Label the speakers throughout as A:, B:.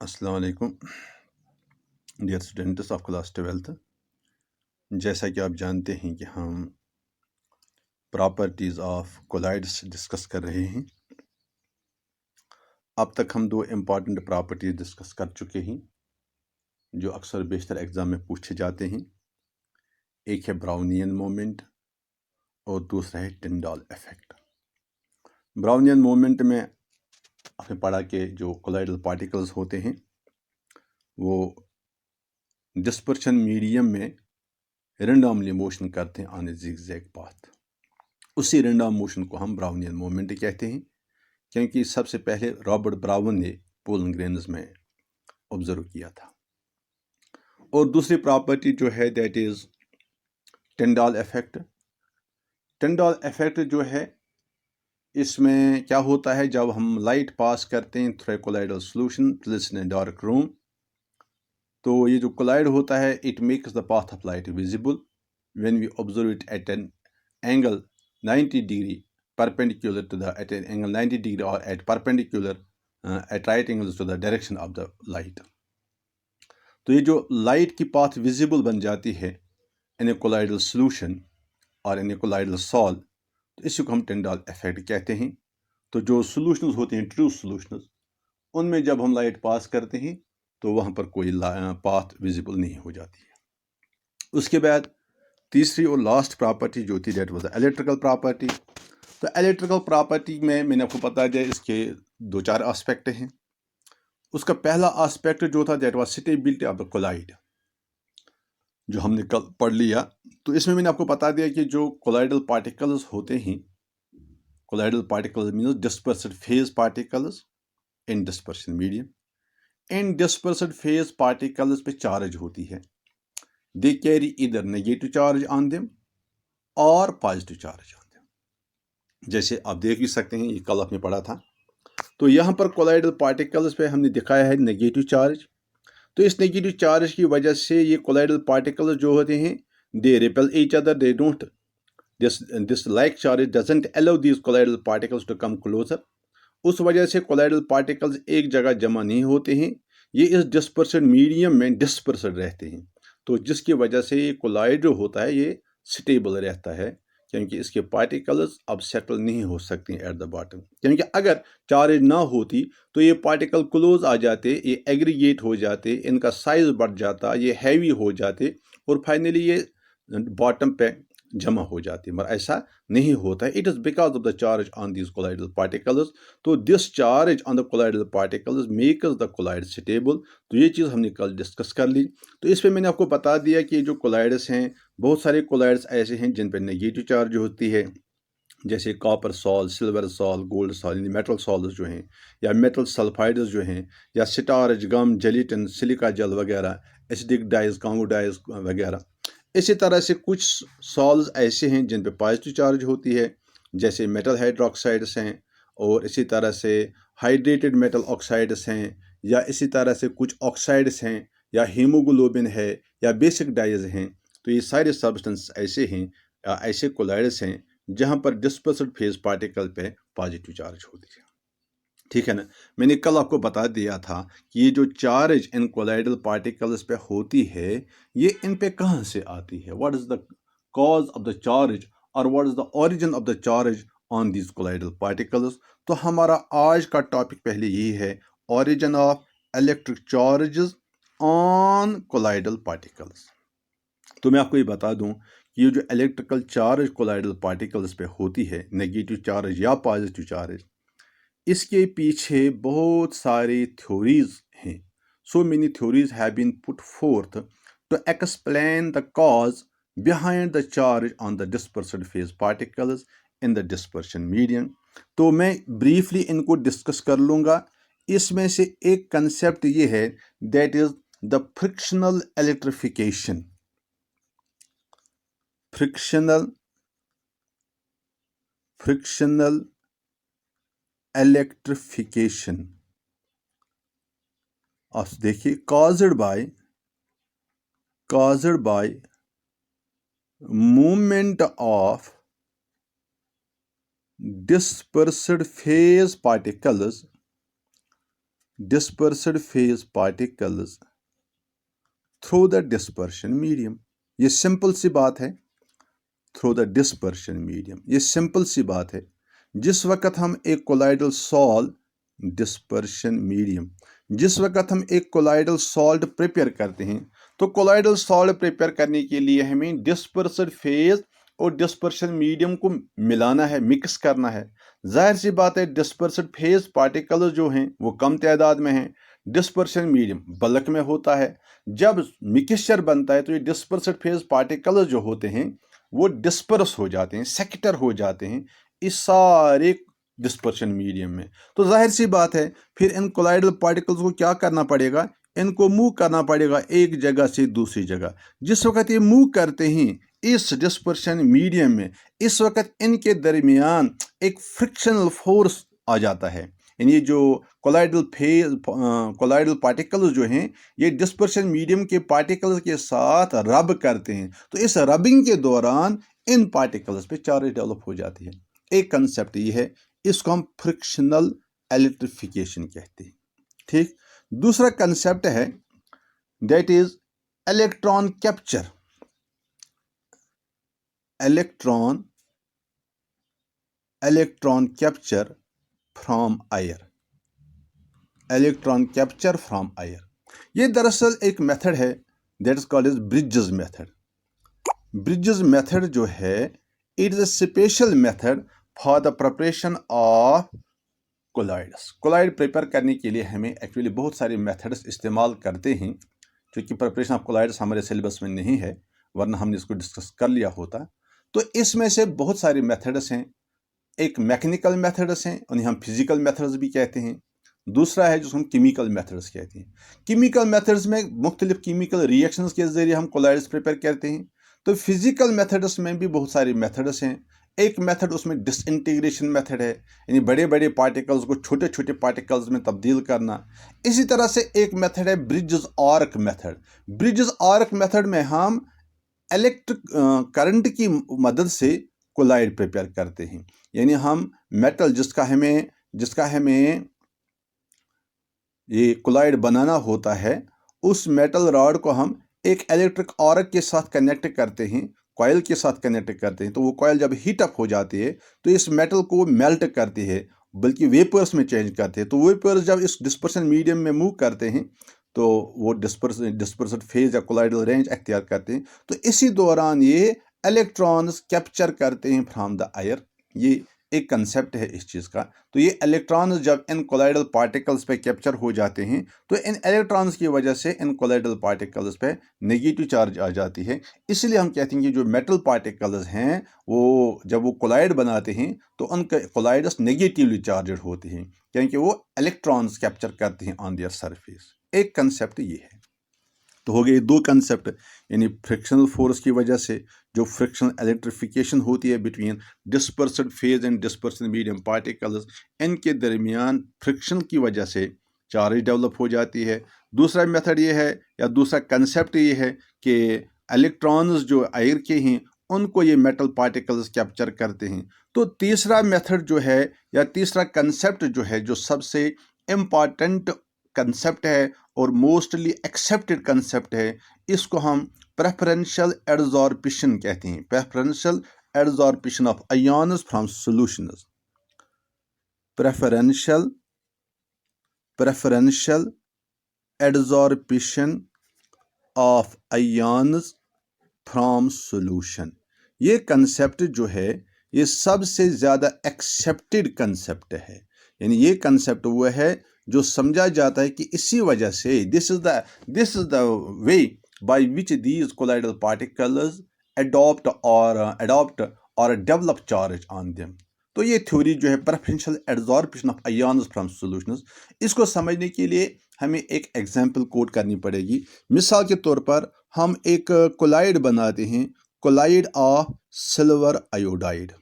A: अस्सलाम वालेकुम dear students of class 12th। जैसा कि आप जानते हैं कि हम प्रॉपर्टीज़ ऑफ कोलाइड्स डिस्कस कर रहे हैं। अब तक हम दो इम्पॉर्टेंट प्रॉपर्टीज़ डिस्कस कर चुके हैं जो अक्सर बेशतर एग्ज़ाम में पूछे जाते हैं। एक है ब्राउनियन मोमेंट और दूसरा है टिंडॉल इफेक्ट। ब्राउनियन मोमेंट में आपने पढ़ा कि जो कोलाइडल पार्टिकल्स होते हैं वो डिस्पर्शन मीडियम में रेंडमली मोशन करते हैं ऑन ए ज़िगज़ैग पाथ। उसी रेंडम मोशन को हम ब्राउनियन मोमेंट कहते हैं, क्योंकि सबसे पहले रॉबर्ट ब्राउन ने पोलन ग्रेन्स में ऑब्जर्व किया था। और दूसरी प्रॉपर्टी जो है दैट इज़ टिंडॉल इफेक्ट। टिंडॉल इफेक्ट जो है इसमें क्या होता है, जब हम लाइट पास करते हैं through colloidal solution placed in dark room, तो ये जो कोलाइड होता है it makes the path of light visible when we observe it at an angle 90 degree perpendicular to the at an angle 90 degree or at perpendicular at right angles to the direction of the light। तो ये जो light की path visible बन जाती है इन ए colloidal solution और इन ए colloidal solve, तो इसी को हम टिंडॉल इफेक्ट कहते हैं। तो जो सॉल्यूशंस होते हैं ट्रू सॉल्यूशंस, उनमें जब हम लाइट पास करते हैं तो वहाँ पर कोई पाथ विजिबल नहीं हो जाती है। उसके बाद तीसरी और लास्ट प्रॉपर्टी जो थी that was the electrical property. तो इलेक्ट्रिकल प्रॉपर्टी में मैंने आपको बता दिया इसके दो चार एस्पेक्ट हैं। उसका पहला एस्पेक्ट जो था that was stability of the colloid, जो हमने कल पढ़ लिया। तो इसमें मैंने आपको बता दिया कि जो कोलाइडल पार्टिकल्स होते हैं, colloidal particles means dispersed phase particles इन डिस्पर्शन मीडियम। इन डिस्पर्स्ड फेज पार्टिकल्स पे चार्ज होती है, दे कैरी इधर नेगेटिव चार्ज ऑन देम और पॉजिटिव चार्ज ऑन देम। जैसे आप देख भी सकते हैं, ये कल आपने पढ़ा था। तो यहाँ पर कोलाइडल पार्टिकल्स पे हमने दिखाया है नेगेटिव चार्ज। तो इस नेगेटिव चार्ज की वजह से ये कोलाइडल पार्टिकल्स जो होते हैं they repel each other, they don't this like charge doesn't allow these colloidal particles to come closer. उस वजह से कोलाइडल पार्टिकल्स एक जगह जमा नहीं होते हैं, ये इस डिस्पर्सन मीडियम में डिस्पर्सन रहते हैं। तो जिसकी वजह से ये कोलाइड जो होता है ये स्टेबल रहता है, क्योंकि इसके पार्टिकल्स अब सेटल नहीं हो सकते एट द बॉटम। क्योंकि अगर चार्ज ना होती तो ये पार्टिकल क्लोज आ जाते, ये एग्रीगेट हो जाते, इनका साइज बढ़ जाता, ये हैवी हो जाते और फाइनली ये बॉटम पे जमा हो जाती, मगर ऐसा नहीं होता है। It is because of the charge on these colloidal particles. तो this charge on the colloidal particles makes the colloid stable. तो ये चीज़ हमने कल डिस्कस कर ली। तो इस पर मैंने आपको बता दिया कि जो कोलाइड्स हैं, बहुत सारे कोलाइड्स ऐसे हैं जिन पर नेगेटिव चार्ज होती है, जैसे copper salt, silver salt, gold salt, metal salt जो हैं, या मेटल सल्फाइड्स जो हैं, या स्टार्च, गम, जेलिटिन, सिलिका जेल वगैरह, एसिडिक डाइज, कांगो डाइज वगैरह। इसी तरह से कुछ सॉल्ट्स ऐसे हैं जिन पे पॉजिटिव चार्ज होती है, जैसे मेटल हाइड्रोक्साइड्स हैं, और इसी तरह से हाइड्रेटेड मेटल ऑक्साइड्स हैं, या इसी तरह से कुछ ऑक्साइड्स हैं, या हीमोग्लोबिन है, या बेसिक डाइज हैं। तो ये सारे सब्सटेंस ऐसे हैं, ऐसे कोलाइड्स हैं जहाँ पर डिस्पर्स्ड फेज पार्टिकल पे पॉजिटिव चार्ज होती है। ठीक है ना। मैंने कल आपको बता दिया था कि ये जो चार्ज इन कोलाइडल पार्टिकल्स पे होती है ये इन पे कहाँ से आती है, what is the cause of the charge और what is the origin of the charge on these colloidal particles. तो हमारा आज का टॉपिक पहले यही है, origin of electric charges on colloidal particles. तो मैं आपको ये बता दूं कि ये जो इलेक्ट्रिकल चार्ज कोलाइडल पार्टिकल्स पे होती है, नेगेटिव चार्ज या पॉजिटिव चार्ज, इसके पीछे बहुत सारी थ्योरीज हैं। So many theories have been put forth to explain the cause behind the charge on the dispersed phase particles in the dispersion medium. तो मैं ब्रीफली इनको डिस्कस कर लूँगा। इसमें से एक कंसेप्ट ये है that is the frictional electrification. Frictional electrification आप देखिए, caused by movement of dispersed phase particles dispersed phase particles through the dispersion medium. ये सिंपल सी बात है, थ्रू द डिस्पर्शन मीडियम, ये सिंपल सी बात है। जिस वक्त हम एक कोलाइडल सॉल्ट डिस्पर्शन मीडियम, जिस वक्त हम एक कोलाइडल सॉल्ट प्रिपेयर करते हैं, तो कोलाइडल सॉल्ट प्रिपेयर करने के लिए हमें डिस्पर्स्ड फेज और डिस्पर्शन मीडियम को मिलाना है, मिक्स करना है। जाहिर सी बात है डिस्पर्स्ड फेज पार्टिकल्स जो हैं वो कम तादाद में हैं, डिस्पर्शन मीडियम बल्क में होता है। जब मिक्सचर बनता है तो ये डिस्पर्स्ड फेज पार्टिकल्स जो होते हैं वो डिस्पर्स हो जाते हैं, सेक्टर हो जाते हैं इस सारे डिस्पर्शन मीडियम में। तो जाहिर सी बात है फिर इन कोलाइडल पार्टिकल्स को क्या करना पड़ेगा, इनको मूव करना पड़ेगा एक जगह से दूसरी जगह। जिस वक्त ये मूव करते हैं इस डिस्पर्शन मीडियम में, इस वक्त इनके दरमियान एक फ्रिक्शनल फोर्स आ जाता है। यानी जो कोलाइडल पार्टिकल्स जो हैं ये डिस्पर्शन मीडियम के पार्टिकल्स के साथ रब करते हैं, तो इस रबिंग के दौरान इन पार्टिकल्स पे चार्ज डेवलप हो जाती है। एक कंसेप्ट ये है, इसको हम फ्रिक्शनल इलेक्ट्रिफिकेशन कहते हैं। ठीक, दूसरा कंसेप्ट है that is electron capture. Electron capture from air, electron capture from air. ये दरअसल एक मेथड है that is called as Bredig's method. Bredig's method जो है it is a special method for the preparation of colloids. Colloid prepare करने के लिए हमें एक्चुअली बहुत सारे मेथड्स इस्तेमाल करते हैं, क्योंकि प्रिपरेशन ऑफ कोलाइड्स हमारे सिलेबस में नहीं है, वरना हमने इसको डिस्कस कर लिया होता। तो इसमें से बहुत सारे मेथड्स हैं। एक मैकेनिकल मेथड्स हैं, उन्हें हम फिजिकल मेथड्स भी कहते हैं। दूसरा है जिसको हम केमिकल मेथड्स कहते हैं। केमिकल मेथड्स में मुख्तलिफ केमिकल रिएक्शंस के ज़रिए हम कोलाइड्स प्रिपेयर करते हैं। तो फिजिकल मेथड्स में भी बहुत सारे मेथड्स हैं। एक मेथड उसमें डिसइंटीग्रेशन मेथड है, यानी बड़े बड़े पार्टिकल्स को छोटे छोटे पार्टिकल्स में तब्दील करना। इसी तरह से एक मेथड है bridges arc method. Bridges arc method में हम इलेक्ट्रिक करंट की मदद से कोलाइड प्रिपेयर करते हैं, यानी हम मेटल जिसका हमें ये कोलाइड बनाना होता है, उस मेटल रॉड को हम एक इलेक्ट्रिक आर्क के साथ कनेक्ट करते हैं, कॉइल के साथ कनेक्ट करते हैं। तो वो कॉइल जब हीट अप हो जाती है तो इस मेटल को मेल्ट करती है, बल्कि वेपर्स में चेंज करते हैं। तो वेपर्स जब इस डिस्पर्शन मीडियम में मूव करते हैं तो वो डिस्पर्स्ड फेज या कोलाइडल रेंज अख्तियार करते हैं। तो इसी दौरान ये इलेक्ट्रॉन्स कैप्चर करते हैं फ्रॉम द एयर। ये एक कंसेप्ट है इस चीज़ का। तो ये इलेक्ट्रॉन्स जब इन कोलाइडल पार्टिकल्स पे कैप्चर हो जाते हैं तो इन इलेक्ट्रॉन्स की वजह से इन कोलाइडल पार्टिकल्स पे नेगेटिव चार्ज आ जाती है। इसलिए हम कहते हैं कि जो मेटल पार्टिकल्स हैं वो जब वो कोलाइड बनाते हैं तो उनके कोलाइडस नेगेटिवली चार्जड होते हैं, क्योंकि वो इलेक्ट्रॉन्स कैप्चर करते हैं ऑन देयर सरफेस। एक कंसेप्ट ये है। तो हो गए दो कंसेप्ट, यानी फ्रिक्शनल फोर्स की वजह से जो फ्रिक्शनल इलेक्ट्रिफिकेशन होती है between dispersed phase and dispersed medium particles, इनके दरमियान फ्रिक्शन की वजह से चार्ज डेवलप हो जाती है। दूसरा मेथड ये है या दूसरा कंसेप्ट ये है कि इलेक्ट्रॉन्स जो एयर के हैं उनको ये मेटल पार्टिकल्स कैप्चर करते हैं। तो तीसरा मेथड जो है या तीसरा कंसेप्ट जो है, जो सबसे इम्पॉर्टेंट कंसेप्ट है और मोस्टली एक्सेप्टेड कंसेप्ट है, इसको हम प्रेफरेंशियल एडजॉर्प्शन कहते हैं। Preferential adsorption of ions from solutions. Preferential adsorption of ions from solution. ये कंसेप्ट जो है ये सबसे ज़्यादा एक्सेप्टेड कंसेप्ट है। यानी ये कंसेप्ट वो है जो समझा जाता है कि इसी वजह से this is the way by which these colloidal particles adopt और डेवलप चार्ज ऑन देम। तो ये थ्योरी जो है preferential adsorption of ions from solutions, इसको समझने के लिए हमें एक एग्जांपल कोट करनी पड़ेगी। मिसाल के तौर पर हम एक कोलाइड बनाते हैं, colloid of silver iodide.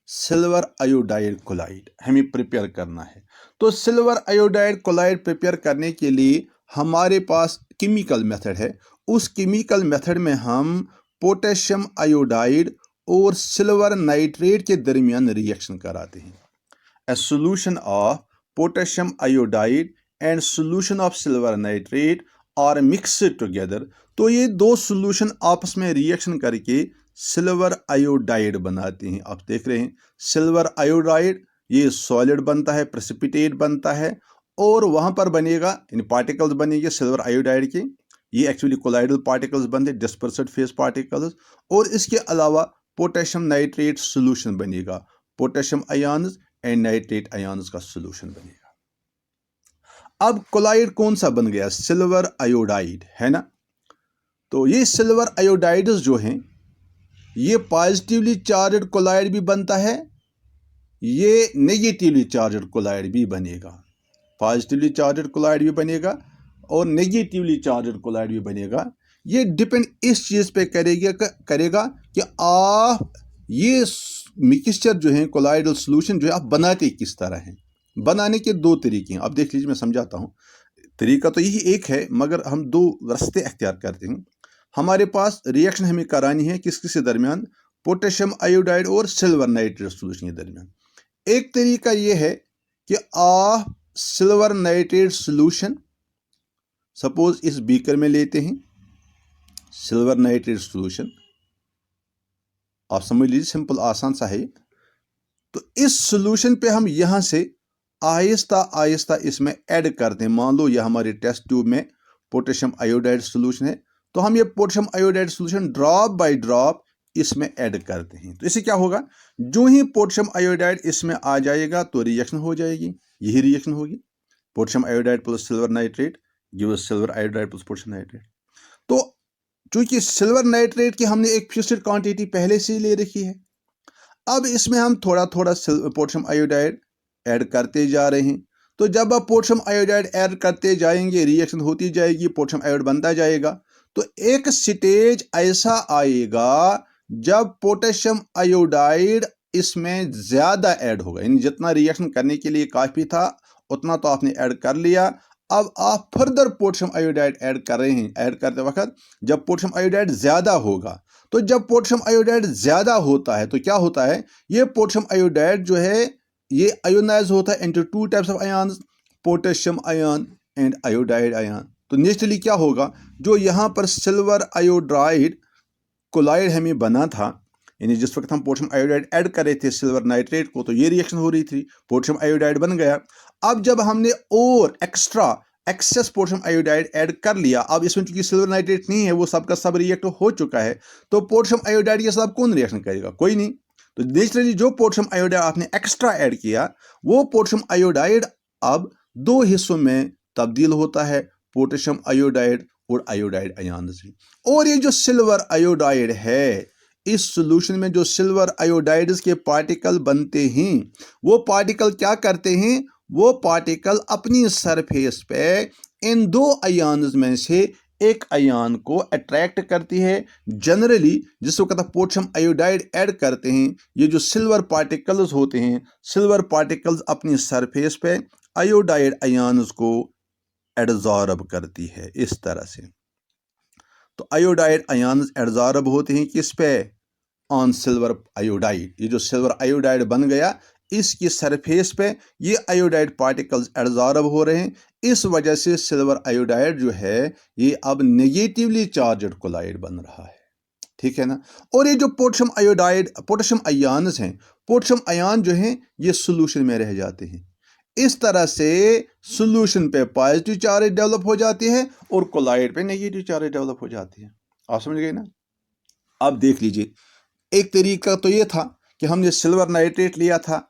A: Silver iodide colloid हमें प्रिपेयर करना है। तो सिल्वर आयोडाइड कोलाइड प्रिपेयर करने के लिए हमारे पास केमिकल मेथड है। उस केमिकल मेथड में हम पोटेशियम आयोडाइड और सिल्वर नाइट्रेट के दरमियान रिएक्शन कराते हैं। A solution of potassium iodide and solution of silver nitrate are mixed together, तो ये दो सोल्यूशन आपस में रिएक्शन करके सिल्वर आयोडाइड बनाते हैं। आप देख रहे हैं सिल्वर आयोडाइड ये सॉलिड बनता है, प्रेसिपिटेट बनता है, और वहां पर बनेगा इन पार्टिकल्स बनेंगे सिल्वर आयोडाइड के। ये एक्चुअली कोलाइडल पार्टिकल्स बनते हैं, डिस्पर्स्ड फेज पार्टिकल्स। और इसके अलावा पोटेशियम नाइट्रेट सोल्यूशन बनेगा, potassium ions and nitrate ions का सोल्यूशन बनेगा। अब कोलाइड कौन सा बन गया? सिल्वर आयोडाइड, है ना। तो ये सिल्वर आयोडाइड्स जो हैं ये पॉजिटिवली चार्जड कोलाइड भी बनता है, ये नेगेटिवली चार्जड कोलाइड भी बनेगा। पॉजिटिवली चार्जड कोलाइड भी बनेगा और नेगेटिवली चार्जड कोलाइड भी बनेगा। ये डिपेंड इस चीज़ पे करेगा कि आप ये मिक्सचर जो है कोलाइडल सोल्यूशन जो है आप बनाते किस तरह हैं। बनाने के दो तरीके हैं, आप देख लीजिए, मैं समझाता हूँ। तरीका तो यही एक है मगर हम दो रास्ते अख्तियार करते हैं। हमारे पास रिएक्शन हमें करानी है किस किस के दरमियान? पोटेशियम आयोडाइड और सिल्वर नाइट्रेट सोल्यूशन के दरमियान। एक तरीका यह है कि आप सिल्वर नाइट्रेट सोल्यूशन सपोज इस बीकर में लेते हैं, सिल्वर नाइट्रेट सोल्यूशन, आप समझ लीजिए सिंपल आसान सा है। तो इस सोल्यूशन पे हम यहां से आहिस्ता आहिस्ता इसमें ऐड करते हैं। मान लो यह हमारे टेस्ट ट्यूब में पोटेशियम आयोडाइड सोल्यूशन है, तो हम ये potassium iodide solution drop by drop इसमें ऐड करते हैं। तो इससे क्या होगा? जो ही पोटेशियम आयोडाइड इसमें आ जाएगा तो रिएक्शन हो जाएगी, यही रिएक्शन होगी। Potassium iodide plus silver nitrate gives silver iodide plus potassium nitrate. तो चूंकि सिल्वर नाइट्रेट की हमने एक फिक्स्ड क्वांटिटी पहले से ही ले रखी है, अब इसमें हम थोड़ा थोड़ा पोटेशियम आयोडाइड ऐड करते जा रहे हैं। तो जब आप पोटेशियम आयोडाइड ऐड करते जाएंगे रिएक्शन होती जाएगी, पोटेशियम आयोडाइड बनता जाएगा। तो एक स्टेज ऐसा आएगा जब पोटेशियम आयोडाइड इसमें ज्यादा ऐड होगा, यानी जितना रिएक्शन करने के लिए काफी था उतना तो आपने ऐड कर लिया। अब आप फर्दर पोटेशियम आयोडाइड ऐड कर रहे हैं। ऐड करते वक्त जब पोटेशियम आयोडाइड ज्यादा होगा, तो जब पोटेशियम आयोडाइड ज्यादा होता है तो क्या होता है? ये पोटेशियम आयोडाइड जो है ये आयोनाइज होता है into two types of ions, potassium ion and iodide ion. तो नेचुरली क्या होगा? जो यहाँ पर सिल्वर आयोडाइड कोलाइड हमें बना था, यानी जिस वक्त हम पोटेशियम आयोडाइड ऐड कर रहे थे सिल्वर नाइट्रेट को, तो ये रिएक्शन हो रही थी, पोटेशियम आयोडाइड बन गया। अब जब हमने और एक्सेस पोटेशियम आयोडाइड ऐड कर लिया, अब इसमें चूंकि सिल्वर नाइट्रेट नहीं है, वो सबका सब रिएक्ट हो चुका है, तो पोटेशियम आयोडाइड के साथ कौन रिएक्शन करेगा? कोई नहीं। तो नेचुरली जो पोटेशियम आयोडाइड आपने एक्स्ट्रा ऐड किया, वो पोटेशियम आयोडाइड अब दो हिस्सों में तब्दील होता है, पोटेशियम आयोडाइड और आयोडाइड आयन से। और ये जो सिल्वर आयोडाइड है, इस सॉल्यूशन में जो सिल्वर आयोडाइड्स के पार्टिकल बनते हैं, वो पार्टिकल क्या करते हैं? वो पार्टिकल अपनी सरफेस पे इन दो आयन्स में से एक आयन को अट्रैक्ट करती है। जनरली जिस वक्त आप पोटेशियम आयोडाइड ऐड करते हैं, ये जो सिल्वर पार्टिकल्स होते हैं, सिल्वर पार्टिकल्स अपनी सरफेस पे आयोडाइड आयन्स को एडजॉर्ब करती है इस तरह से। तो आयोडाइड आयन्स एडजॉर्ब होते हैं किस पे? On silver iodide. ये जो सिल्वर आयोडाइड बन गया, इसकी सरफेस पे ये आयोडाइड पार्टिकल्स एडजॉर्ब हो रहे हैं। इस वजह से सिल्वर आयोडाइड जो है ये अब नेगेटिवली चार्जड कोलाइड बन रहा है, ठीक है ना। और ये जो पोटेशियम आयोडाइड पोटेशियम आयन्स हैं, पोटेशियम आयन जो हैं ये सोल्यूशन में रह जाते हैं। इस तरह से सोल्यूशन पे पॉजिटिव चार्ज डेवलप हो जाती है और कोलाइड पे नेगेटिव चार्ज डेवलप हो जाती है। आप समझ गए ना। अब देख लीजिए, एक तरीका तो ये था कि हमने सिल्वर नाइट्रेट लिया था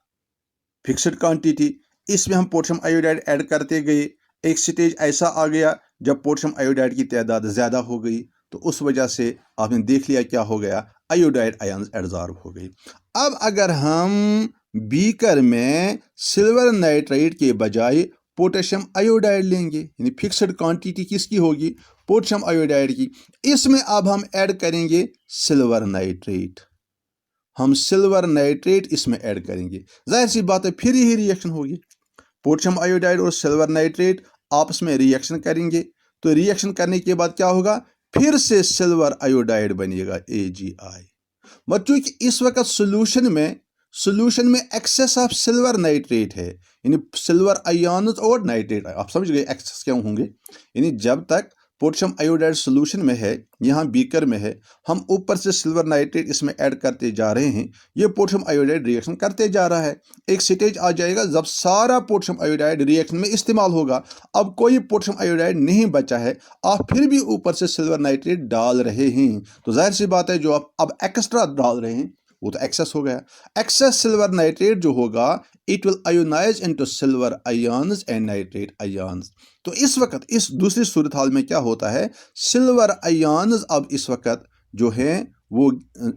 A: फिक्स्ड क्वांटिटी, इसमें हम पोटेशियम आयोडाइड ऐड करते गए। एक स्टेज ऐसा आ गया जब पोटेशियम आयोडाइड की तादाद ज़्यादा हो गई, तो उस वजह से आपने देख लिया क्या हो गया, आयोडाइड आयन्स एडजॉर्ब हो गई। अब अगर हम बीकर में सिल्वर नाइट्रेट के बजाय पोटेशियम आयोडाइड लेंगे, यानी फिक्स्ड क्वांटिटी किसकी होगी? पोटेशियम आयोडाइड की। इसमें अब हम ऐड करेंगे सिल्वर नाइट्रेट, हम सिल्वर नाइट्रेट इसमें ऐड करेंगे। जाहिर सी बात है फिर यही रिएक्शन होगी, पोटेशियम आयोडाइड और सिल्वर नाइट्रेट आपस में रिएक्शन करेंगे। तो रिएक्शन करने के बाद क्या होगा? फिर से सिल्वर आयोडाइड बनेगा AgI। बच्चों कि इस वक्त सोल्यूशन में सोल्यूशन में एक्सेस ऑफ सिल्वर नाइट्रेट है, यानी सिल्वर आयन्स और नाइट्रेट, आप समझ गए एक्सेस क्या होंगे। यानी जब तक पोटेशियम आयोडाइड सोल्यूशन में है, यहाँ बीकर में है, हम ऊपर से सिल्वर नाइट्रेट इसमें ऐड करते जा रहे हैं, ये पोटेशियम आयोडाइड रिएक्शन करते जा रहा है। एक स्टेज आ जाएगा जब सारा पोटेशियम आयोडाइड रिएक्शन में इस्तेमाल होगा, अब कोई पोटेशियम आयोडाइड नहीं बचा है, आप फिर भी ऊपर से सिल्वर नाइट्रेट डाल रहे हैं, तो जाहिर सी बात है जो आप अब एक्स्ट्रा डाल रहे हैं वो तो एक्सेस हो गया। एक्सेस सिल्वर नाइट्रेट जो होगा, it will ionize into silver ions and nitrate ions. तो इस वक्त इस दूसरी सूरत हाल में क्या होता है, सिल्वर आयन्स अब इस वक्त जो है वो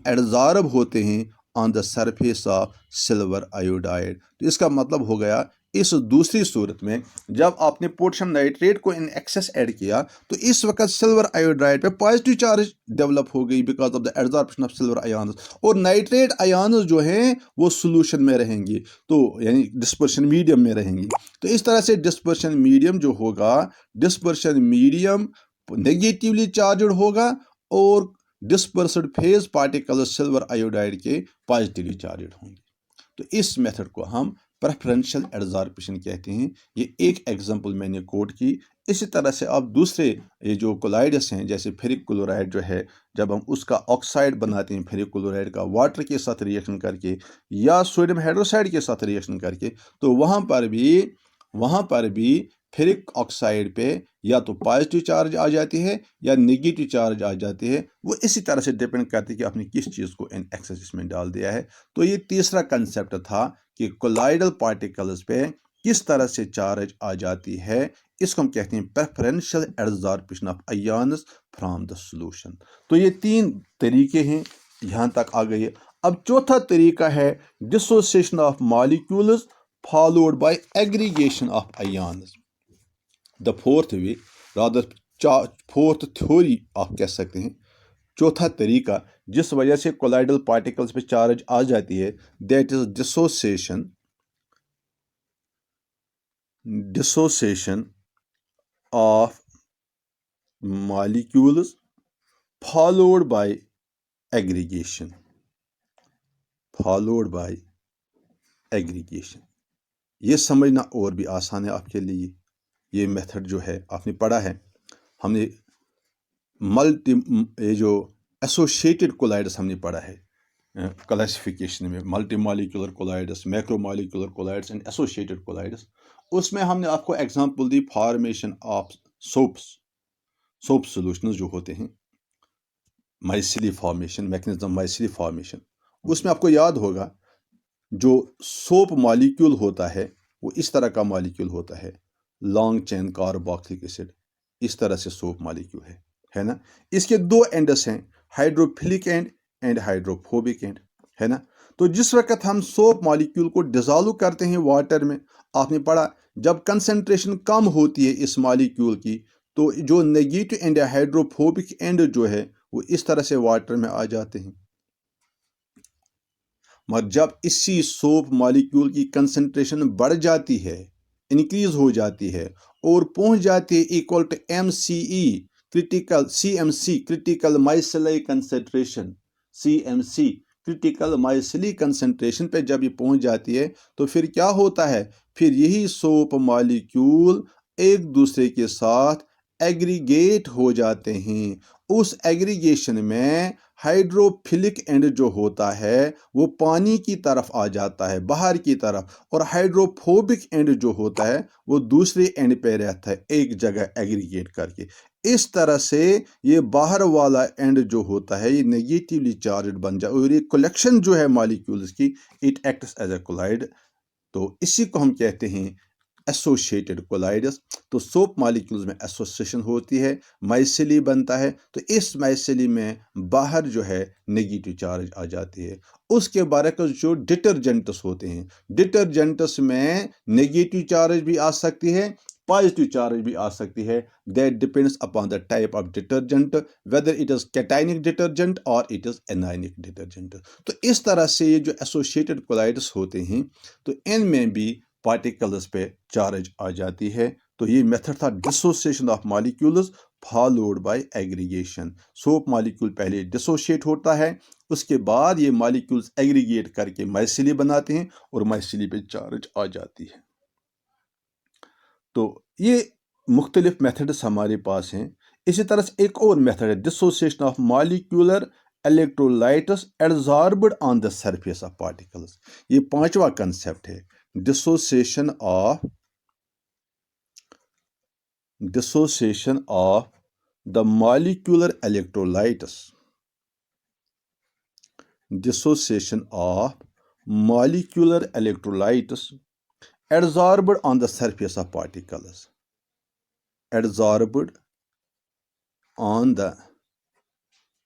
A: एडजॉर्ब होते हैं on the surface of silver iodide. तो इसका मतलब हो गया इस दूसरी सूरत में जब आपने पोटेशियम नाइट्रेट को इन एक्सेस ऐड किया तो इस वक्त सिल्वर आयोडाइड पे पॉजिटिव चार्ज डेवलप हो गई because of the absorption of silver ions, और नाइट्रेट आयन्स जो हैं वो सोल्यूशन में रहेंगी, तो यानी डिस्पर्शन मीडियम में रहेंगी। तो इस तरह से डिस्पर्शन मीडियम जो होगा, डिस्पर्शन मीडियम नेगेटिवली चार्जड होगा और dispersed phase particle silver iodide के पॉजिटिवली चार्जड होंगे। तो इस मेथड को हम प्रेफरेंशियल एडजॉर्प्शन कहते हैं। ये एक एग्जांपल मैंने कोट की। इसी तरह से आप दूसरे ये जो कोलाइड्स हैं, जैसे फेरिक क्लोराइड जो है, जब हम उसका ऑक्साइड बनाते हैं फेरिक क्लोराइड का वाटर के साथ रिएक्शन करके या सोडियम हाइड्रोक्साइड के साथ रिएक्शन करके, तो वहाँ पर भी फेरिक ऑक्साइड पे या तो पॉजिटिव चार्ज आ जाती है या नेगेटिव चार्ज आ जाती है। वो इसी तरह से डिपेंड करती है कि आपने किस चीज़ को इन एक्सेस में डाल दिया है। तो ये तीसरा कंसेप्ट था कि कोलाइडल पार्टिकल्स पे किस तरह से चार्ज आ जाती है, इसको हम कहते हैं preferential adsorption of ions from the solution. तो ये तीन तरीके हैं, यहाँ तक आ गए। अब चौथा तरीका है dissociation of molecules followed by aggregation of ions. The fourth way, rather fourth theory आप कह सकते हैं, चौथा तरीका जिस वजह से कोलाइडल पार्टिकल्स पे चार्ज आ जाती है, that is dissociation of molecules followed by aggregation. ये समझना और भी आसान है आपके लिए। ये मेथड जो है आपने पढ़ा है, हमने ये जो एसोसिएटेड कोलाइड्स हमने पढ़ा है क्लासिफिकेशन में, multi molecular colloids, macro molecular colloids and associated colloids. उसमें हमने आपको एग्जांपल दी फॉर्मेशन ऑफ सोप सॉल्यूशंस जो होते हैं, micelle formation, mechanism micelle formation. उसमें आपको याद होगा जो सोप मॉलिक्यूल होता है वो इस तरह का मॉलिक्यूल होता है, लॉन्ग चेन कार्बोक्सिलिक एसिड, इस तरह से सोप मॉलिक्यूल है ना। इसके दो एंड्स हैं, हाइड्रोफिलिक एंड हाइड्रोफोबिक एंड, है ना। तो जिस वक्त हम सोप मॉलिक्यूल को डिसॉल्व करते हैं वाटर में, आपने पढ़ा जब कंसंट्रेशन कम होती है इस मॉलिक्यूल की, तो जो नेगेटिव एंड हाइड्रोफोबिक एंड जो है वो इस तरह से वाटर में आ जाते हैं। मगर जब इसी सोप मॉलिक्यूल की कंसंट्रेशन बढ़ जाती है, इंक्रीज हो जाती है और पहुंच जाती है equal to MCE critical CMC critical micelle concentration, CMC critical micelle concentration पे जब ये पहुंच जाती है तो फिर क्या होता है, फिर यही सोप मॉलिक्यूल एक दूसरे के साथ एग्रीगेट हो जाते हैं। उस एग्रीगेशन में हाइड्रोफिलिक एंड जो होता है वो पानी की तरफ आ जाता है, बाहर की तरफ, और हाइड्रोफोबिक एंड जो होता है वो दूसरे एंड पे रहता है, एक जगह एग्रीगेट करके। इस तरह से ये बाहर वाला एंड जो होता है ये नेगेटिवली चार्ज बन जाए और ये कलेक्शन जो है मॉलिक्यूल्स की, it acts as a colloid. तो इसी को हम कहते हैं एसोसिएटेड कोलाइड्स। तो सोप मॉलिक्यूल्स में एसोसिएशन होती है, माइसिली बनता है, तो इस माइसिली में बाहर जो है नेगेटिव चार्ज आ जाती है। उसके बरक्स जो डिटर्जेंट्स होते हैं, डिटर्जेंट्स में नेगेटिव चार्ज भी आ सकती है, पॉजिटिव चार्ज भी आ सकती है। That depends upon the type of detergent, whether it is cationic detergent और इट इज एनायनिक डिटर्जेंट। तो इस तरह से ये जो एसोसिएटेड कोलाइड्स होते हैं तो इनमें भी पार्टिकल्स पे चार्ज आ जाती है। तो ये मेथड था dissociation of molecules followed by aggregation. Soap molecule पहले डिसोशिएट होता है, اس کے بعد یہ مالیکولز ایگریگیٹ کر کے مائسیلی بناتے ہیں اور مائسیلی پہ چارج آ جاتی ہے۔ تو یہ مختلف میتھڈس ہمارے پاس ہیں۔ اسی طرح سے ایک اور میتھڈ ہے dissociation of molecular electrolytes adsorbed on the surface of particles. یہ پانچواں کنسیپٹ ہے، dissociation of the molecular electrolytes, dissociation of molecular electrolytes adsorbed on the surface of particles، adsorbed on the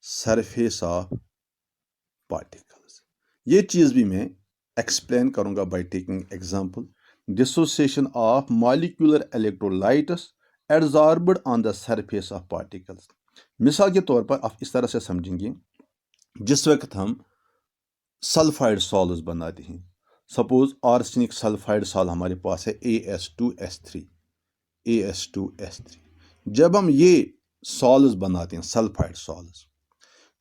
A: surface of particles۔ یہ چیز بھی میں explain کروں گا by taking example. Dissociation of molecular electrolytes adsorbed on the surface of particles۔ مثال کے طور پر آپ اس طرح سے سمجھیں گے، جس وقت ہم سلفائڈ سالز بناتے ہیں، سپوز آرسینک سلفائڈ سال ہمارے پاس ہے AS2S3، جب ہم یہ سالز بناتے ہیں سلفائڈ سالز،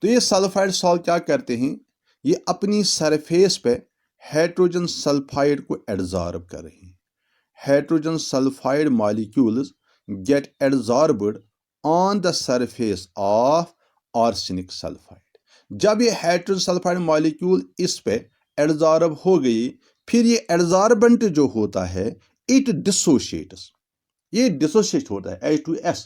A: تو یہ سلفائڈ سال کیا کرتے ہیں، یہ اپنی سرفیس پہ ہائیڈروجن سلفائڈ کو ایڈزارب کر رہے ہیں۔ Hydrogen sulphide molecules get adsorbed on the surface of arsenic sulphide. جب یہ ہائیڈروجن سلفائڈ مالیکول اس پہ ایڈزارب ہو گئی، پھر یہ ایڈزاربنٹ جو ہوتا ہے اٹ ڈسوشیٹس، یہ ڈسوشیٹ ہوتا ہے H2S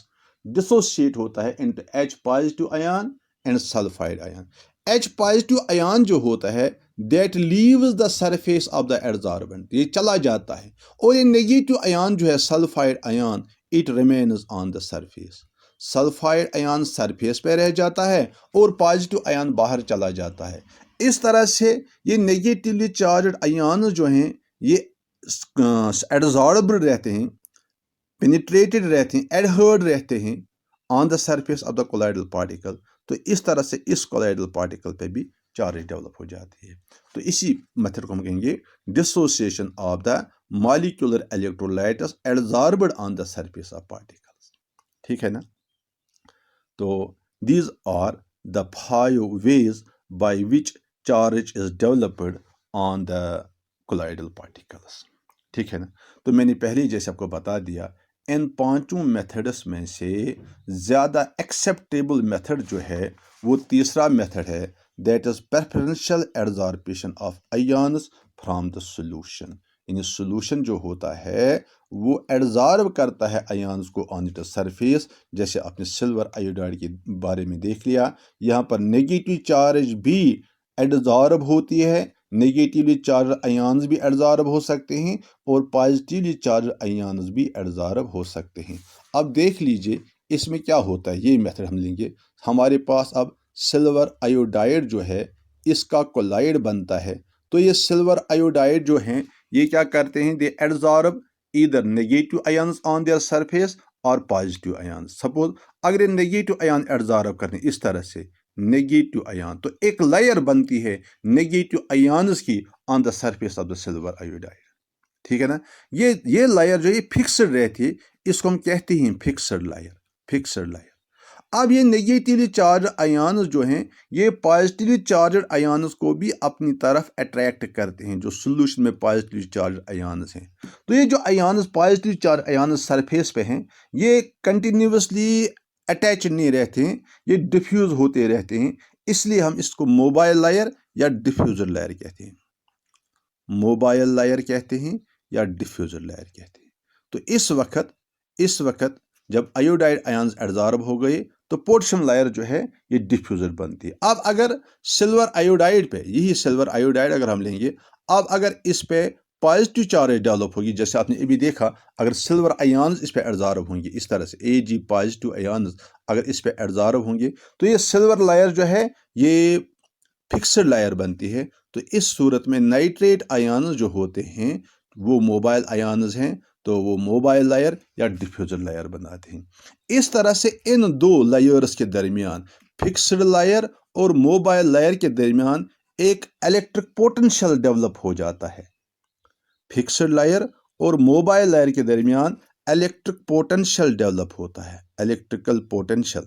A: ڈسوشیٹ ہوتا ہے into H positive ion and sulphide ion. H positive ion جو ہوتا ہے that leaves the surface of the adsorbent, یہ چلا جاتا ہے، اور یہ نیگیٹو آیان جو ہے سلفائڈ آیان it remains on the surface. Sulphide آیان سرفیس پہ رہ جاتا ہے اور پازیٹیو آیان باہر چلا جاتا ہے۔ اس طرح سے یہ نیگیٹیولی چارجڈ آیان جو ہیں یہ ایڈزاربڈ رہتے ہیں، پینیٹریٹڈ رہتے ہیں، ایڈہرڈ رہتے ہیں on the surface of the colloidal particle. تو اس طرح سے اس کولائڈل پارٹیکل پہ بھی چارج ڈیولپ ہو جاتی ہے۔ تو اسی میتھڈ کو ہم کہیں گے dissociation of the molecular electrolytes adsorbed on the surface of particles. ٹھیک ہے نا؟ تو these are the 5 ways by which charge is developed on the colloidal particles۔ ٹھیک ہے نا؟ تو میں نے پہلے جیسے آپ کو بتا دیا، ان پانچوں میتھڈس میں سے زیادہ ایکسیپٹیبل میتھڈ جو ہے وہ تیسرا میتھڈ ہے، that is preferential adsorption of ions from the solution۔ یعنی سولوشن جو ہوتا ہے وہ ایڈزارب کرتا ہے ایانز کو آن اٹ سرفیس، جیسے آپ نے سلور آیوڈائڈ کے بارے میں دیکھ لیا۔ یہاں پر نیگیٹو چارج بھی ایڈزارب ہوتی ہے، نیگیٹیولی چارج ایانز بھی ایڈزارب ہو سکتے ہیں اور پازیٹیولی چارج ایانز بھی ایڈزارب ہو سکتے ہیں۔ اب دیکھ لیجئے اس میں کیا ہوتا ہے، یہ میتھڈ ہم لیں گے۔ ہمارے پاس اب سلور آیوڈائڈ جو ہے اس کا کولائڈ بنتا ہے، تو یہ سلور آیوڈائڈ جو ہیں یہ کیا کرتے ہیں، they adsorb either negative ions on their surface اور پازیٹیو ایانز۔ سپوز اگر یہ نیگیٹو ایان ایڈزارب کریں اس طرح سے نیگیٹو ایان، تو ایک لائر بنتی ہے نیگیٹو ایانز کی on the surface of the silver iodide. ٹھیک ہے نا؟ یہ لائر جو یہ فکسڈ رہتی ہے، اس کو ہم کہتے ہیں فکسڈ لائر۔ اب یہ نیگیٹیولی چارج ایانز جو ہیں یہ پازیٹیولی چارجڈ ایانز کو بھی اپنی طرف اٹریکٹ کرتے ہیں، جو سولوشن میں پازیٹیولی چارج ایانز ہیں۔ تو یہ جو ایانز پازیٹیولی چارج ایانز سرفیس پہ ہیں یہ کنٹینیوسلی اٹیچ نہیں رہتے ہیں، یہ ڈیفیوز ہوتے رہتے ہیں، اس لیے ہم اس کو موبائل لائر یا ڈیفیوزر لائر کہتے ہیں، موبائل لائر کہتے ہیں یا ڈیفیوزر لائر کہتے ہیں۔ تو اس وقت جب آیوڈائڈ ایانز ایڈزارب ہو گئے تو پوٹاشیم لائر جو ہے یہ ڈیفیوزر بنتی ہے۔ اب اگر سلور آیوڈائڈ پہ، یہی سلور آیوڈائڈ اگر ہم لیں گے، اب اگر اس پہ پازیٹیو چارج ڈیولپ ہوگی، جیسے آپ نے ابھی دیکھا، اگر سلور ایانز اس پہ ایڈزارب ہوں گے اس طرح سے Ag پازیٹیو ایانز اگر اس پہ ایڈزارب ہوں گے تو یہ سلور لائر جو ہے یہ فکسڈ لائر بنتی ہے۔ تو اس صورت میں نائٹریٹ ایانز جو ہوتے ہیں وہ موبائل ایانز ہیں، تو وہ موبائل لائر یا ڈیفیوزر لائر بناتے ہیں۔ اس طرح سے ان دو لائرز کے درمیان، فکسڈ لائر اور موبائل لائر کے درمیان ایک الیکٹرک پوٹینشیل ڈیولپ ہو جاتا ہے۔ فکسڈ لائر اور موبائل لائر کے درمیان الیکٹرک پوٹینشیل ڈیولپ ہوتا ہے، الیکٹریکل پوٹینشیل،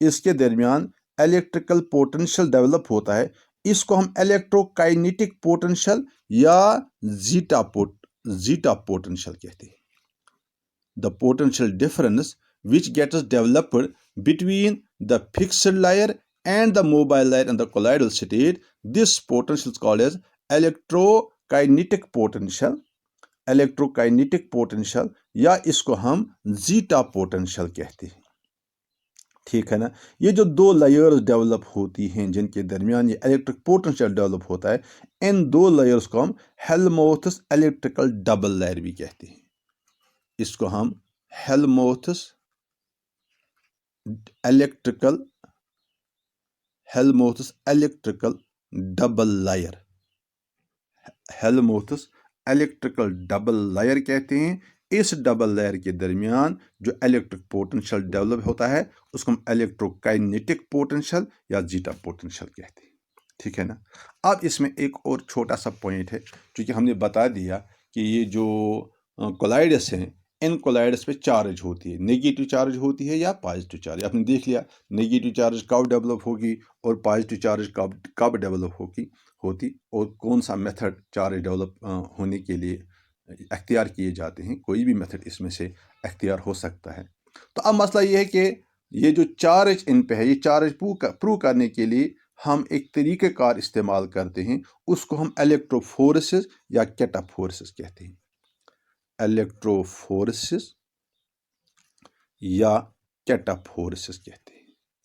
A: اس کے درمیان الیکٹریکل پوٹینشیل ڈیولپ ہوتا ہے۔ इसको हम इलेक्ट्रोकाइनेटिक पोटेंशियल या जीटा पोटेंशियल कहते हैं। The potential difference which gets developed between the fixed layer and the mobile layer in the colloidal state, this potential is called as electrokinetic potential या इसको हम जीटा पोटेंशियल कहते हैं। ठीक है ना। ये जो दो लेयर्स डेवलप होती हैं जिनके दरमियान ये इलेक्ट्रिक पोटेंशियल डेवलप होता है, इन दो लेयर्स को हम हेल्महोल्ट्ज इलेक्ट्रिकल डबल लेयर भी कहते हैं। इसको हम हेल्महोल्ट्ज इलेक्ट्रिकल डबल लेयर कहते हैं। इस डबल लेयर के दरमियान जो इलेक्ट्रिक पोटेंशियल डेवलप होता है उसको हम इलेक्ट्रोकाइनेटिक पोटेंशियल या जीटा पोटेंशियल कहते हैं। ठीक है ना। अब इसमें एक और छोटा सा पॉइंट है, क्योंकि हमने बता दिया कि ये जो कोलाइड्स हैं, इन कोलाइड्स पे चार्ज होती है, नेगेटिव चार्ज होती है या पॉजिटिव चार्ज। आपने देख लिया नेगेटिव चार्ज कब डेवलप होगी और पॉजिटिव चार्ज कब डेवलप होती और कौन सा मेथड चार्ज डेवलप होने के लिए अख्तियार किए जाते हैं। कोई भी मेथड इसमें से अख्तियार हो सकता है। तो अब मसला ये है कि ये जो चार्ज इन पे है, ये चार्ज प्रूव करने के लिए हम एक तरीक़ेकार इस्तेमाल करते हैं, उसको हम इलेक्ट्रोफोरेसिस या कैटाफोरेसिस कहते हैं। इलेक्ट्रोफोरेसिस या कैटाफोरेसिस कहते हैं।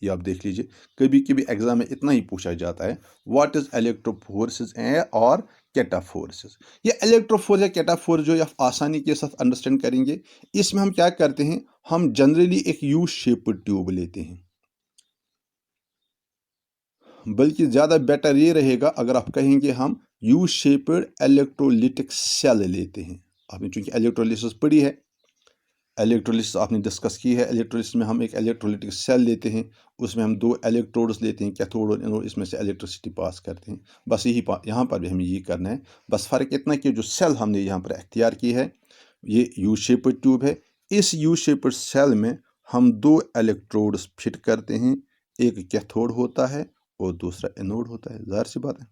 A: ये आप देख लीजिए, कभी कभी एग्जाम में इतना ही पूछा जाता है, व्हाट इज इलेक्ट्रोफोरेसिस और कैटाफोरेसिस। ये इलेक्ट्रोफोरेसिस या कैटाफोरेसिस जो आप आसानी के साथ अंडरस्टैंड करेंगे, इसमें हम क्या करते हैं, हम जनरली एक यू शेप्ड ट्यूब लेते हैं, बल्कि ज़्यादा बेटर ये रहेगा अगर आप कहेंगे हम यू शेप्ड इलेक्ट्रोलिटिक सेल लेते हैं। आपने चूंकि इलेक्ट्रोलिसिस पढ़ी है, इलेक्ट्रोलिसिस आपने डिस्कस की है। इलेक्ट्रोलिसिस में हम एक इलेक्ट्रोलिटिक सेल लेते हैं, उसमें हम दो इलेक्ट्रोड्स लेते हैं, कैथोड और एनोड, इसमें से इलेक्ट्रिसिटी पास करते हैं। बस यही यहाँ पर भी हमें ये करना है। बस फ़र्क इतना कि जो सेल हमने यहाँ पर अख्तियार की है ये यू शेप्ड ट्यूब है। इस यू शेप्ड सेल में हम दो इलेक्ट्रोड्स फिट करते हैं, एक कैथोड होता है और दूसरा एनोड होता है, ज़ाहिर सी बात है।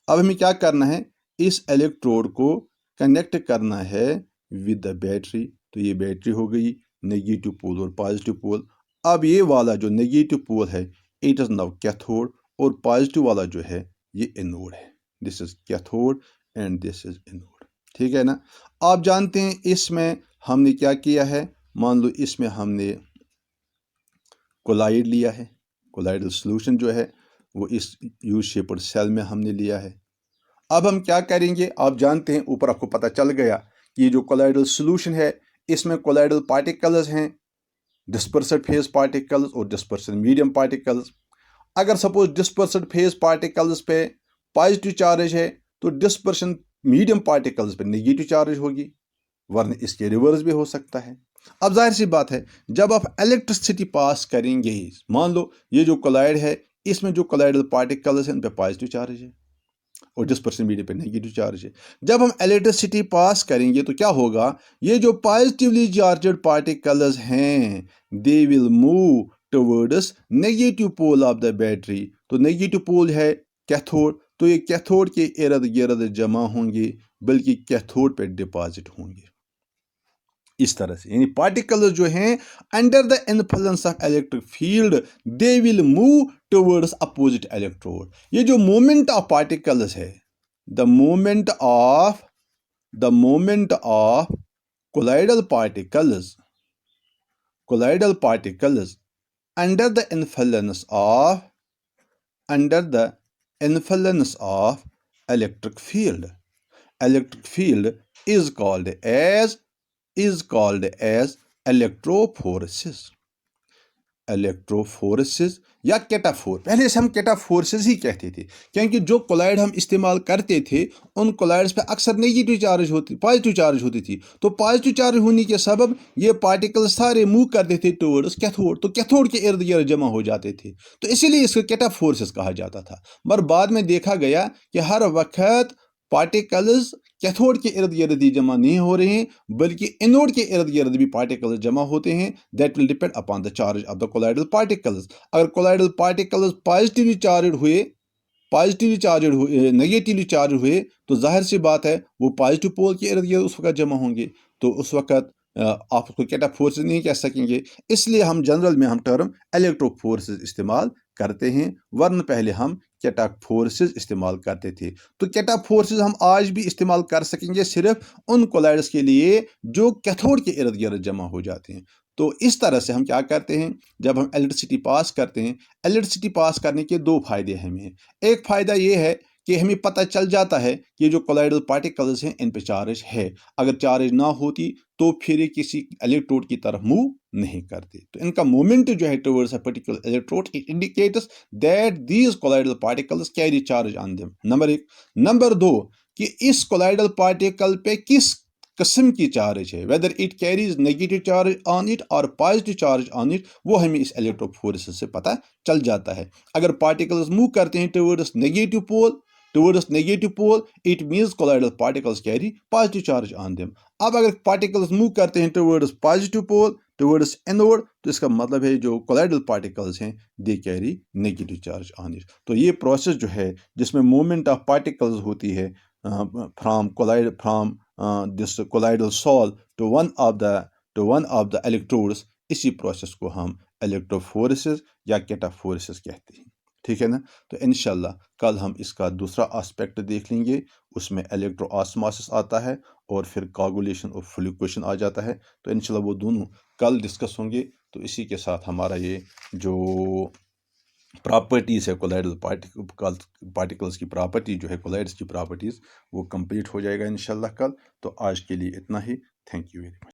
A: अब हमें क्या करना है, इस इलेक्ट्रोड को कनेक्ट करना है विद द बैटरी। तो ये बैटरी हो गई, नेगेटिव पोल और पॉजिटिव पोल। अब ये वाला जो नेगेटिव पोल है इट इज़ नाउ कैथोड और पॉजिटिव वाला जो है ये एनोड है। This is cathode and this is anode. ठीक है ना। आप जानते हैं इसमें हमने क्या किया है, मान लो इसमें हमने कोलाइड लिया है, कोलाइडल सॉल्यूशन जो है वो इस यू शेप्ड सेल में हमने लिया है। अब हम क्या करेंगे, आप जानते हैं ऊपर आपको पता चल गया कि ये जो कोलाइडल सॉल्यूशन है इसमें कोलाइडल पार्टिकल्स हैं, डिस्पर्सिव फेज पार्टिकल्स और डिस्पर्सिव मीडियम पार्टिकल्स। अगर सपोज डिस्पर्सिव फेज पार्टिकल्स पे पॉजिटिव चार्ज है तो डिस्पर्शन मीडियम पार्टिकल्स पे नेगेटिव चार्ज होगी, वरना इसके रिवर्स भी हो सकता है। अब जाहिर सी बात है जब आप इलेक्ट्रिसिटी पास करेंगे, मान लो ये जो कोलाइड है इसमें जो कोलाइडल पार्टिकल्स हैं उन पे पॉजिटिव चार्ज है और डिस्पर्सिव मीडियम पे नेगेटिव चार्ज है। जब हम इलेक्ट्रिसिटी पास करेंगे तो क्या होगा, ये जो पॉजिटिवली चार्जड पार्टिकल्स हैं they will move towards negative pole of the battery. तो नेगेटिव पोल है कैथोड, तो ये कैथोड के इर्द गिर्द जमा होंगे, बल्कि कैथोड पे डिपॉजिट होंगे। इस तरह से यानी पार्टिकल्स जो हैं under the influence of electric field they will move towards opposite electrode. ये जो मोमेंट ऑफ पार्टिकल्स है, the moment of colloidal particles under the influence of electric field is called as electrophoresis या कैटाफोर। पहले से हम कैटाफोरेसिस ही कहते थे, क्योंकि जो कोलाइड हम इस्तेमाल करते थे उन कोलाइड्स पे अक्सर नेगेटिव चार्ज होती, पॉजिटिव चार्ज होती थी। तो पॉजिटिव चार्ज होने के सबब ये पार्टिकल्स सारे मूव करते थे टुवर्ड्स कैथोड, तो कैथोड के इर्द गिर्द जमा हो जाते थे, तो इसीलिए इसको कैटाफोरेसिस कहा जाता था। मगर बाद में देखा गया कि हर वक्त पार्टिकल्स कैथोड के इर्द गिर्द ही जमा नहीं हो रहे हैं, बल्कि एनोड के इर्द गिर्द भी पार्टिकल्स जमा होते हैं। That will depend upon the charge of the colloidal particles. अगर कोलाइडल पार्टिकल्स पॉजिटिवली चार्ज हुए पॉजिटिवली चार्ज हुए, नेगेटिवली चार्ज हुए, तो जाहिर सी बात है वो पॉजिटिव पोल के इर्द गिर्द उस वक्त जमा होंगे, तो उस वक्त आप उसको कैटा फोर्सेस नहीं कह सकेंगे। इसलिए हम जनरल में हम टर्म इलेक्ट्रो फोर्सेस इस्तेमाल करते हैं, वरन पहले हम कैटा फोर्सेस इस्तेमाल करते थे। तो कैटा फोर्सेस हम आज भी इस्तेमाल कर सकेंगे सिर्फ उन कोलाइड्स के लिए जो कैथोड के इर्द गिर्द जमा हो जाते हैं। तो इस तरह से हम क्या करते हैं, जब हम इलेक्ट्रिसिटी पास करते हैं, इलेक्ट्रिसिटी पास करने के दो फायदे हमें हैं। एक फ़ायदा ये है कि हमें पता चल जाता है कि ये जो कोलाइडल पार्टिकल्स हैं इन पे चार्ज है। अगर चार्ज ना होती तो फिर ये किसी इलेक्ट्रोड की तरफ मूव नहीं करते। तो इनका मोमेंट जो है towards a particular electrode, it indicates that these colloidal particles carry charge on them. Number एक। नंबर दो, कि इस कोलाइडल पार्टिकल पे किस किस्म की चार्ज है, whether it carries negative charge on it और पॉजिटिव चार्ज ऑन इट, वो हमें इस इलेक्ट्रोफोरेसिस से पता चल जाता है। अगर पार्टिकल्स मूव करते हैं towards negative pole, it means colloidal particles carry positive charge on them. अब अगर पार्टिकल्स मूव करते हैं towards positive pole, towards anode, तो इसका मतलब है जो कोलाइडल पार्टिकल्स हैं they carry negative charge on it. तो ये प्रोसेस जो है जिसमें मूवमेंट ऑफ पार्टिकल्स होती है from this colloidal sol to one of the electrodes, इसी प्रोसेस को हम इलेक्ट्रोफोरेसिस या कैटाफोरेसिस कहते हैं। ठीक है ना। तो इंशाल्लाह कल हम इसका दूसरा एस्पेक्ट देख लेंगे, उसमें इलेक्ट्रोऑस्मोसिस आता है और फिर कोगुलेशन और फ्लूक्वेशन आ जाता है। तो इंशाल्लाह वो दोनों कल डिस्कस होंगे। तो इसी के साथ हमारा ये जो प्रॉपर्टीज़ है कोलाइडल पार्टिकल्स की प्रॉपर्टी जो है कोलाइड्स की प्रॉपर्टीज़, वो कंप्लीट हो जाएगा इंशाल्लाह कल। तो आज के लिए इतना ही। Thank you very much.